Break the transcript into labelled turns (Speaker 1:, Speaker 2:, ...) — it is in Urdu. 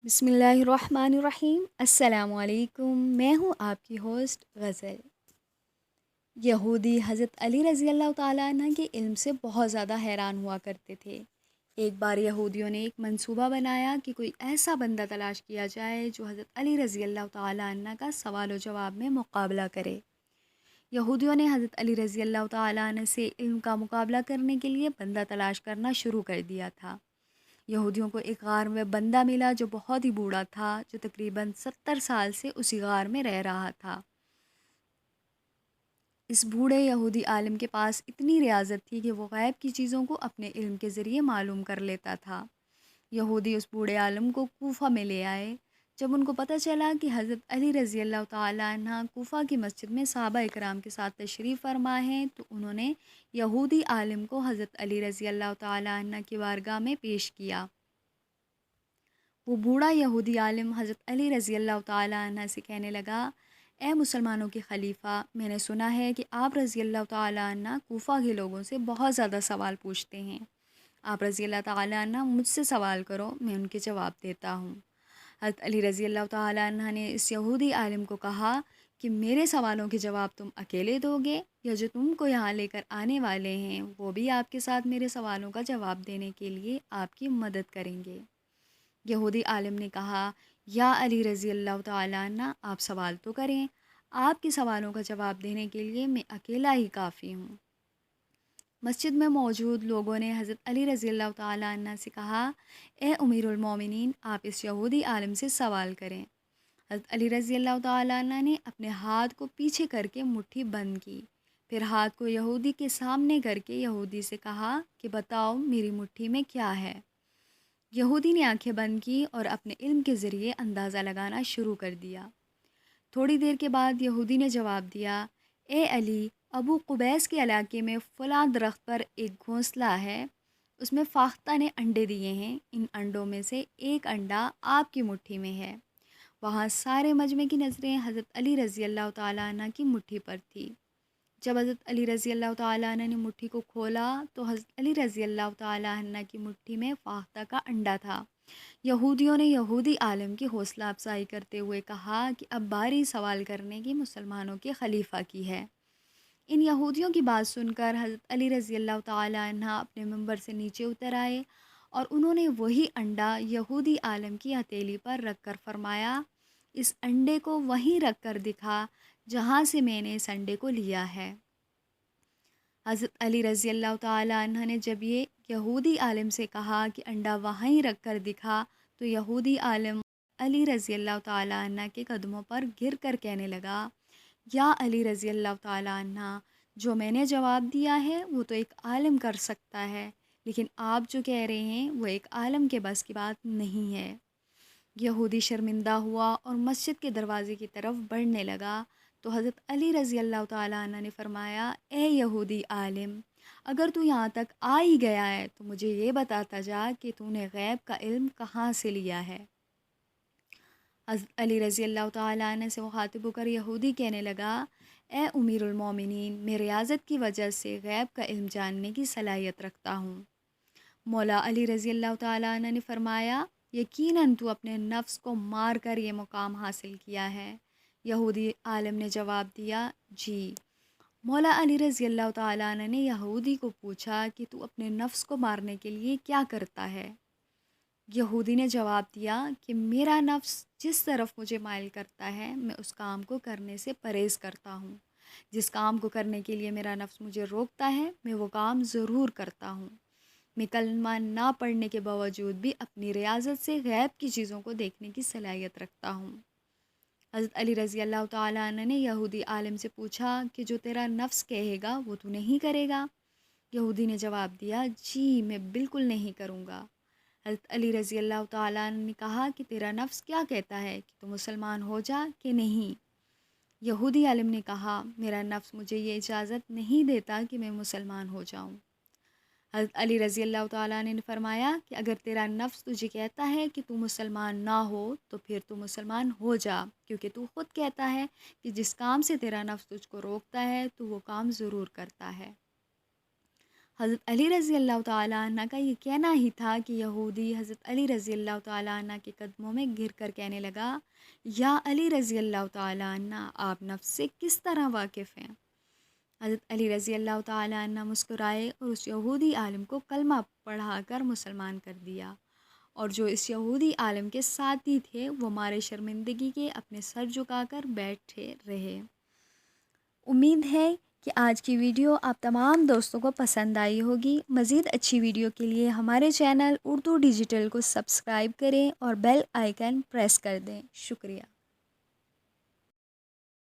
Speaker 1: بسم اللہ الرحمن الرحیم۔ السلام علیکم، میں ہوں آپ کی ہوسٹ غزل۔ یہودی حضرت علی رضی اللہ تعالیٰ عنہ کے علم سے بہت زیادہ حیران ہوا کرتے تھے۔ ایک بار یہودیوں نے ایک منصوبہ بنایا کہ کوئی ایسا بندہ تلاش کیا جائے جو حضرت علی رضی اللہ تعالیٰ عنہ کا سوال و جواب میں مقابلہ کرے۔ یہودیوں نے حضرت علی رضی اللہ تعالیٰ عنہ سے علم کا مقابلہ کرنے کے لیے بندہ تلاش کرنا شروع کر دیا تھا۔ یہودیوں کو ایک غار میں بندہ ملا جو بہت ہی بوڑھا تھا، جو تقریباً 70 سال سے اسی غار میں رہ رہا تھا۔ اس بوڑھے یہودی عالم کے پاس اتنی ریاضت تھی کہ وہ غیب کی چیزوں کو اپنے علم کے ذریعے معلوم کر لیتا تھا۔ یہودی اس بوڑھے عالم کو کوفہ میں لے آئے۔ جب ان کو پتہ چلا کہ حضرت علی رضی اللہ تعالیٰ عنہ کوفہ کی مسجد میں صحابہ اکرام کے ساتھ تشریف فرما ہیں، تو انہوں نے یہودی عالم کو حضرت علی رضی اللہ تعالیٰ عنہ کی بارگاہ میں پیش کیا۔ وہ بوڑھا یہودی عالم حضرت علی رضی اللہ تعالیٰ عنہ سے کہنے لگا، اے مسلمانوں کے خلیفہ، میں نے سنا ہے کہ آپ رضی اللہ تعالیٰ عنہ کوفہ کے لوگوں سے بہت زیادہ سوال پوچھتے ہیں۔ آپ رضی اللہ تعالیٰ عنہ مجھ سے سوال کرو، میں ان کے جواب دیتا ہوں۔ حضرت علی رضی اللہ تعالیٰ عنہ نے اس یہودی عالم کو کہا کہ میرے سوالوں کے جواب تم اکیلے دو گے، یا جو تم کو یہاں لے کر آنے والے ہیں وہ بھی آپ کے ساتھ میرے سوالوں کا جواب دینے کے لیے آپ کی مدد کریں گے؟ یہودی عالم نے کہا، یا علی رضی اللہ تعالیٰ عنہ، آپ سوال تو کریں، آپ کے سوالوں کا جواب دینے کے لیے میں اکیلا ہی کافی ہوں۔ مسجد میں موجود لوگوں نے حضرت علی رضی اللہ تعالیٰ عنہ سے کہا، اے امیر المومنین، آپ اس یہودی عالم سے سوال کریں۔ حضرت علی رضی اللہ تعالیٰ عنہ نے اپنے ہاتھ کو پیچھے کر کے مٹھی بند کی، پھر ہاتھ کو یہودی کے سامنے کر کے یہودی سے کہا کہ بتاؤ میری مٹھی میں کیا ہے۔ یہودی نے آنکھیں بند کی اور اپنے علم کے ذریعے اندازہ لگانا شروع کر دیا۔ تھوڑی دیر کے بعد یہودی نے جواب دیا، اے علی، ابو قبیس کے علاقے میں فلاں درخت پر ایک گھونسلہ ہے، اس میں فاختہ نے انڈے دیے ہیں، ان انڈوں میں سے ایک انڈا آپ کی مٹھی میں ہے۔ وہاں سارے مجمع کی نظریں حضرت علی رضی اللہ تعالیٰ عنہ کی مٹھی پر تھی۔ جب حضرت علی رضی اللہ تعالیٰ عنہ نے مٹھی کو کھولا تو حضرت علی رضی اللہ تعالیٰ عنہ کی مٹھی میں فاختہ کا انڈا تھا۔ یہودیوں نے یہودی عالم کی حوصلہ افزائی کرتے ہوئے کہا کہ اب باری سوال کرنے کی مسلمانوں کے خلیفہ کی ہے۔ ان یہودیوں کی بات سن کر حضرت علی رضی اللہ تعالیٰ عنہ اپنے منبر سے نیچے اتر آئے اور انہوں نے وہی انڈا یہودی عالم کی ہتھیلی پر رکھ کر فرمایا، اس انڈے کو وہیں رکھ کر دکھا جہاں سے میں نے اس انڈے کو لیا ہے۔ حضرت علی رضی اللہ تعالیٰ عنہ نے جب یہ یہودی عالم سے کہا کہ انڈا وہیں رکھ کر دکھا، تو یہودی عالم علی رضی اللہ تعالیٰ عنہ کے قدموں پر گر کر کہنے لگا، یا علی رضی اللہ تعالیٰ عنہ، جو میں نے جواب دیا ہے وہ تو ایک عالم کر سکتا ہے، لیکن آپ جو کہہ رہے ہیں وہ ایک عالم کے بس کی بات نہیں ہے۔ یہودی شرمندہ ہوا اور مسجد کے دروازے کی طرف بڑھنے لگا، تو حضرت علی رضی اللہ تعالیٰ عنہ نے فرمایا، اے یہودی عالم، اگر تو یہاں تک آ ہی گیا ہے تو مجھے یہ بتاتا جا کہ تو نے غیب کا علم کہاں سے لیا ہے۔ حضرت علی رضی اللہ تعالیٰ عنہ سے مخاطب ہو کر یہودی کہنے لگا، اے امیر المومنین، میں ریاضت کی وجہ سے غیب کا علم جاننے کی صلاحیت رکھتا ہوں۔ مولا علی رضی اللہ تعالیٰ عنہ نے فرمایا، یقیناً تو اپنے نفس کو مار کر یہ مقام حاصل کیا ہے۔ یہودی عالم نے جواب دیا، جی۔ مولا علی رضی اللہ تعالیٰ عنہ نے یہودی کو پوچھا کہ تو اپنے نفس کو مارنے کے لیے کیا کرتا ہے؟ یہودی نے جواب دیا کہ میرا نفس جس طرف مجھے مائل کرتا ہے میں اس کام کو کرنے سے پرہیز کرتا ہوں، جس کام کو کرنے کے لیے میرا نفس مجھے روکتا ہے میں وہ کام ضرور کرتا ہوں۔ میں کلمہ نہ پڑھنے کے باوجود بھی اپنی ریاضت سے غیب کی چیزوں کو دیکھنے کی صلاحیت رکھتا ہوں۔ حضرت علی رضی اللہ تعالیٰ عنہ نے یہودی عالم سے پوچھا کہ جو تیرا نفس کہے گا وہ تو نہیں کرے گا؟ یہودی نے جواب دیا، جی میں بالکل نہیں کروں گا۔ حضرت علی رضی اللہ تعالیٰ عنہ نے کہا کہ تیرا نفس کیا کہتا ہے کہ تو مسلمان ہو جا کہ نہیں؟ یہودی عالم نے کہا، میرا نفس مجھے یہ اجازت نہیں دیتا کہ میں مسلمان ہو جاؤں۔ حضرت علی رضی اللہ تعالیٰ عنہ نے فرمایا کہ اگر تیرا نفس تجھے کہتا ہے کہ تو مسلمان نہ ہو تو پھر تو مسلمان ہو جا، کیونکہ تو خود کہتا ہے کہ جس کام سے تیرا نفس تجھ کو روکتا ہے تو وہ کام ضرور کرتا ہے۔ حضرت علی رضی اللہ تعالیٰ عنہ کا یہ کہنا ہی تھا کہ یہودی حضرت علی رضی اللہ تعالیٰ عنہ کے قدموں میں گر کر کہنے لگا، یا علی رضی اللہ تعالیٰ عنہ، آپ نفس سے کس طرح واقف ہیں؟ حضرت علی رضی اللہ تعالیٰ عنہ مسکرائے اور اس یہودی عالم کو کلمہ پڑھا کر مسلمان کر دیا، اور جو اس یہودی عالم کے ساتھی تھے وہ مارے شرمندگی کے اپنے سر جھکا کر بیٹھے رہے۔ امید ہے کہ آج کی ویڈیو آپ تمام دوستوں کو پسند آئی ہوگی۔ مزید اچھی ویڈیو کے لیے ہمارے چینل اردو ڈیجیٹل کو سبسکرائب کریں اور بیل آئیکن پریس کر دیں۔ شکریہ۔